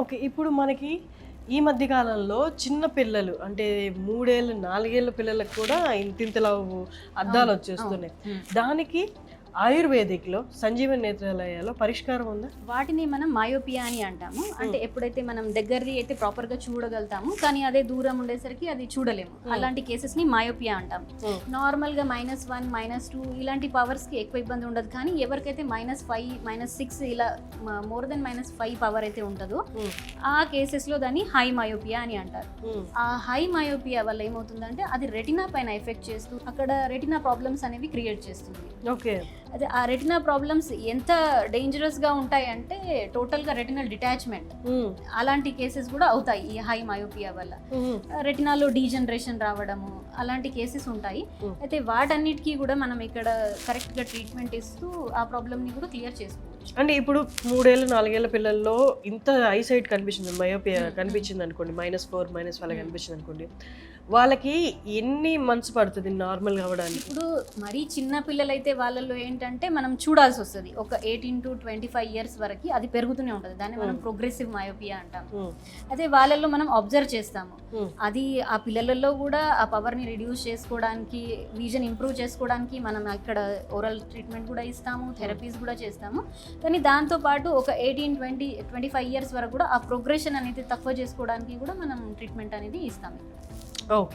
Okay. ఇప్పుడు మనకి ఈ మధ్య కాలంలో చిన్న పిల్లలు అంటే 3 ఏళ్ళు, 4 ఏళ్ల పిల్లలకు కూడా ఇంతింతలావు అద్దాలొచ్చేస్తున్నాయి. దానికి ఆయుర్వేదిక్‌లో సంజీవని నేత్రాలయాలో పరిష్కారం ఉందా? వాటిని మనం మయోపియా అని అంటాము. అంటే ఎప్పుడైతే మనం దగ్గరది అయితే ప్రాపర్గా చూడగలుగుతాము, కానీ అదే దూరం ఉండేసరికి అది చూడలేము. అలాంటి కేసెస్ని మయోపియా అంటాం. నార్మల్గా -1, -2 ఇలాంటి పవర్స్కి ఎక్కువ ఇబ్బంది ఉండదు. కానీ ఎవరికైతే -5, -6 ఇలా మోర్ దెన్ -5 పవర్ అయితే ఉంటుందో ఆ కేసెస్లో దాన్ని హై మయోపియా అని అంటారు. ఆ హై మయోపియా వల్ల ఏమవుతుందంటే అది రెటినా పైన ఎఫెక్ట్ చేస్తూ అక్కడ రెటినా ప్రాబ్లమ్స్ అనేవి క్రియేట్ చేస్తుంది. ఓకే. అదే ఆ రెటినా ప్రాబ్లమ్స్ ఎంత డేంజరస్గా ఉంటాయంటే టోటల్గా రెటినల్ డిటాచ్మెంట్ అలాంటి కేసెస్ కూడా అవుతాయి ఈ హై మయోపియా వల్ల. రెటినాలో డీజనరేషన్ రావడము అలాంటి కేసెస్ ఉంటాయి. అయితే వాటన్నిటికీ కూడా మనం ఇక్కడ కరెక్ట్గా ట్రీట్మెంట్ ఇస్తూ ఆ ప్రాబ్లమ్ని కూడా క్లియర్ చేసుకోవచ్చు. అంటే ఇప్పుడు 3 ఏళ్ళు, 4 ఏళ్ల పిల్లల్లో ఇంత ఐసైట్ కనిపించింది, మయోపియా కనిపించింది అనుకోండి, -4, -5 అలా కనిపించింది అనుకోండి, వాళ్ళకి ఎన్ని మంత్స్ పడుతుంది నార్మల్ అవ్వడానికి? ఇప్పుడు మరీ చిన్న పిల్లలైతే వాళ్ళలో ఏంటంటే మనం చూడాల్సి వస్తుంది. ఒక 18 to 25 ఇయర్స్ వరకు అది పెరుగుతూనే ఉంటుంది. దాన్ని మనం ప్రోగ్రెసివ్ మయోపియా అంటాం. అదే వాళ్ళల్లో మనం అబ్జర్వ్ చేస్తాము. అది ఆ పిల్లలలో కూడా ఆ పవర్ని రిడ్యూస్ చేసుకోవడానికి, విజన్ ఇంప్రూవ్ చేసుకోవడానికి మనం ఇక్కడ ఓరల్ ట్రీట్మెంట్ కూడా ఇస్తాము, థెరపీస్ కూడా చేస్తాము. కానీ దాంతోపాటు ఒక 18, 20, 25 ఇయర్స్ వరకు కూడా ఆ ప్రోగ్రెషన్ అనేది తక్కువ చేసుకోవడానికి కూడా మనం ట్రీట్మెంట్ అనేది ఇస్తాము. ఓకే.